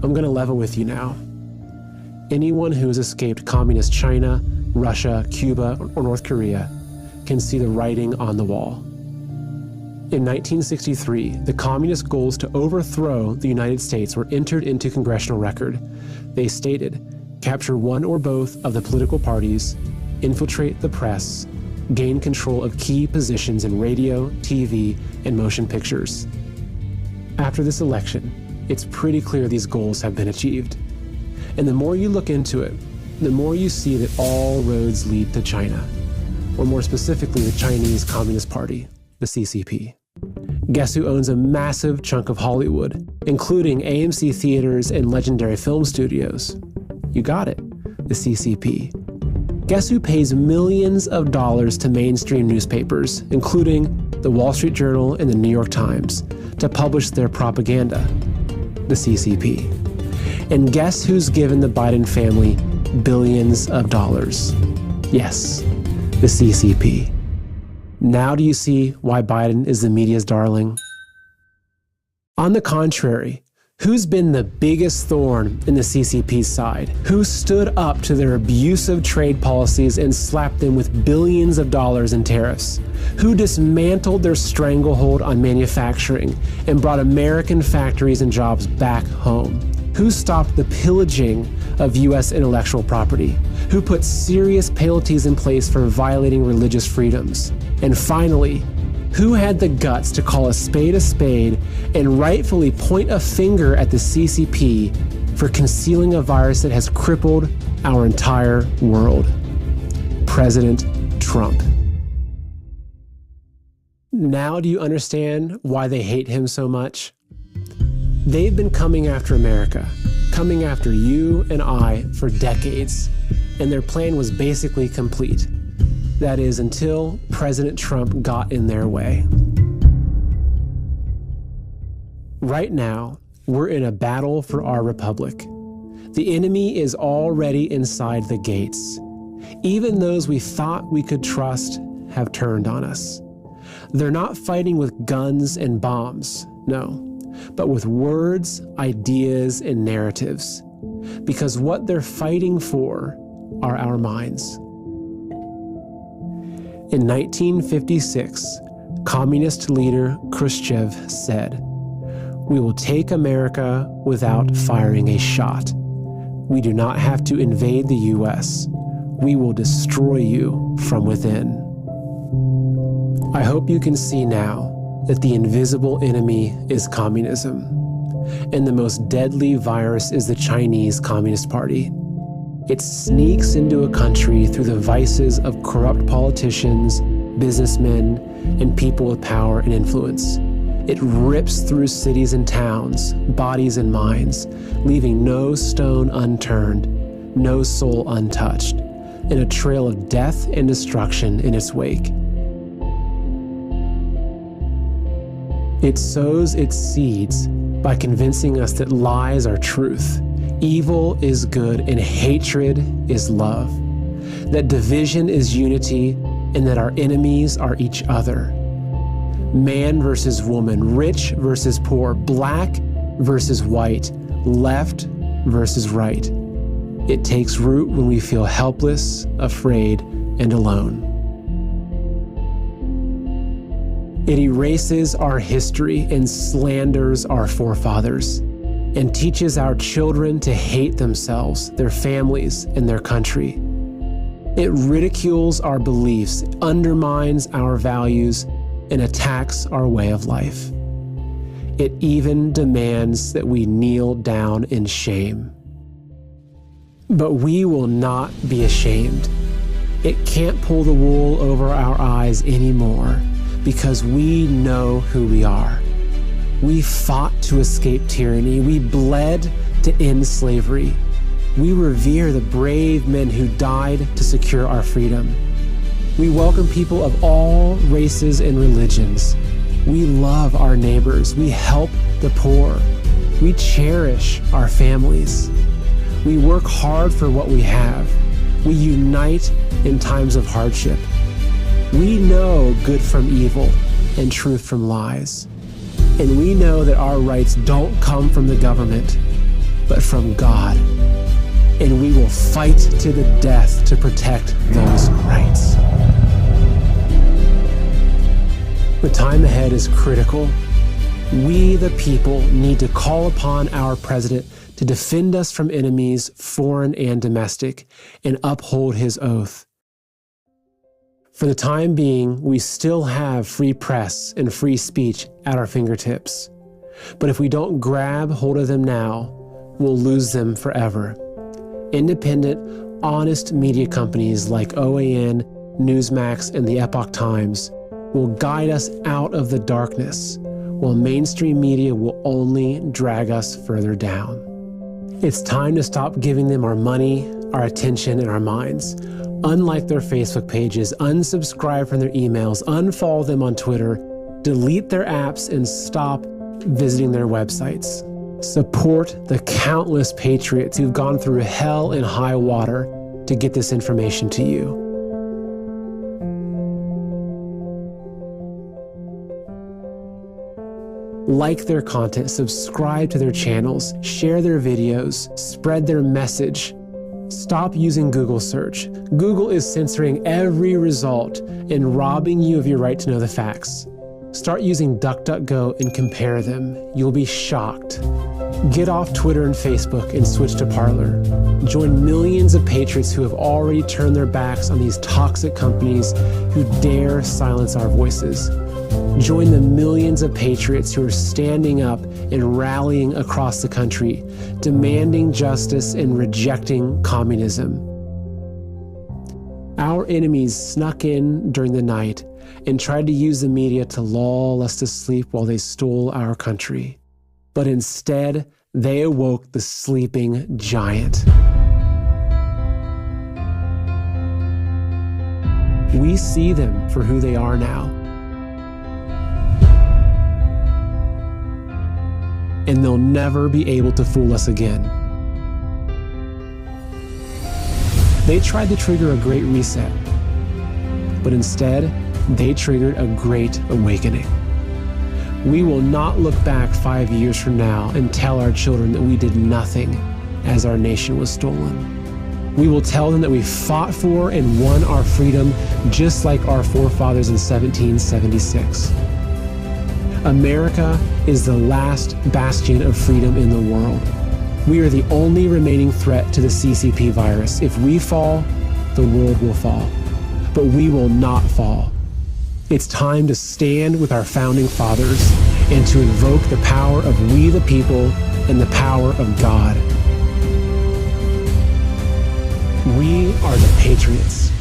I'm going to level with you now. Anyone who has escaped communist China, Russia, Cuba, or North Korea can see the writing on the wall. In 1963, the communist goals to overthrow the United States were entered into congressional record. They stated, capture one or both of the political parties, infiltrate the press, gain control of key positions in radio, TV, and motion pictures. After this election, it's pretty clear these goals have been achieved. And the more you look into it, the more you see that all roads lead to China, or more specifically the Chinese Communist Party, the CCP. Guess who owns a massive chunk of Hollywood, including AMC theaters and legendary film studios? You got it, the CCP. Guess who pays millions of dollars to mainstream newspapers, including the Wall Street Journal and the New York Times, to publish their propaganda? The CCP. And guess who's given the Biden family billions of dollars? Yes, the CCP. Now do you see why Biden is the media's darling? On the contrary, who's been the biggest thorn in the CCP's side? Who stood up to their abusive trade policies and slapped them with billions of dollars in tariffs? Who dismantled their stranglehold on manufacturing and brought American factories and jobs back home? Who stopped the pillaging of U.S. intellectual property? Who put serious penalties in place for violating religious freedoms? And finally, who had the guts to call a spade and rightfully point a finger at the CCP for concealing a virus that has crippled our entire world? President Trump. Now do you understand why they hate him so much? They've been coming after America, coming after you and I for decades, and their plan was basically complete. That is, until President Trump got in their way. Right now, we're in a battle for our republic. The enemy is already inside the gates. Even those we thought we could trust have turned on us. They're not fighting with guns and bombs, no, but with words, ideas, and narratives. Because what they're fighting for are our minds. In 1956, communist leader Khrushchev said, "We will take America without firing a shot. We do not have to invade the U.S. We will destroy you from within." I hope you can see now that the invisible enemy is communism, and the most deadly virus is the Chinese Communist Party. It sneaks into a country through the vices of corrupt politicians, businessmen, and people with power and influence. It rips through cities and towns, bodies and minds, leaving no stone unturned, no soul untouched, and a trail of death and destruction in its wake. It sows its seeds by convincing us that lies are truth, evil is good, and hatred is love, that division is unity, and that our enemies are each other. Man versus woman, rich versus poor, black versus white, left versus right. It takes root when we feel helpless, afraid, and alone. It erases our history and slanders our forefathers, and teaches our children to hate themselves, their families, and their country. It ridicules our beliefs, undermines our values, and attacks our way of life. It even demands that we kneel down in shame. But we will not be ashamed. It can't pull the wool over our eyes anymore, because we know who we are. We fought to escape tyranny. We bled to end slavery. We revere the brave men who died to secure our freedom. We welcome people of all races and religions. We love our neighbors. We help the poor. We cherish our families. We work hard for what we have. We unite in times of hardship. We know good from evil and truth from lies. And we know that our rights don't come from the government. but from God. And we will fight to the death to protect those rights. The time ahead is critical. We, the people, need to call upon our president to defend us from enemies, foreign and domestic, and uphold his oath. For the time being, we still have free press and free speech at our fingertips. But if we don't grab hold of them now, we'll lose them forever. Independent, honest media companies like OAN, Newsmax, and the Epoch Times will guide us out of the darkness, while mainstream media will only drag us further down. It's time to stop giving them our money, our attention, and our minds. Unlike their Facebook pages, unsubscribe from their emails, unfollow them on Twitter, delete their apps, and stop visiting their websites. Support the countless patriots who've gone through hell and high water to get this information to you. Like their content, subscribe to their channels, share their videos, spread their message. Stop using Google search. Google is censoring every result and robbing you of your right to know the facts. Start using DuckDuckGo and compare them. You'll be shocked. Get off Twitter and Facebook and switch to Parler. Join millions of patriots who have already turned their backs on these toxic companies who dare silence our voices. Join the millions of patriots who are standing up and rallying across the country, demanding justice and rejecting communism. Our enemies snuck in during the night and tried to use the media to lull us to sleep while they stole our country. But instead, they awoke the sleeping giant. We see them for who they are now. And they'll never be able to fool us again. They tried to trigger a great reset, but instead, they triggered a great awakening. We will not look back 5 years from now and tell our children that we did nothing as our nation was stolen. We will tell them that we fought for and won our freedom just like our forefathers in 1776. America is the last bastion of freedom in the world. We are the only remaining threat to the CCP virus. If we fall, the world will fall. But we will not fall. It's time to stand with our founding fathers and to invoke the power of we the people and the power of God. We are the patriots.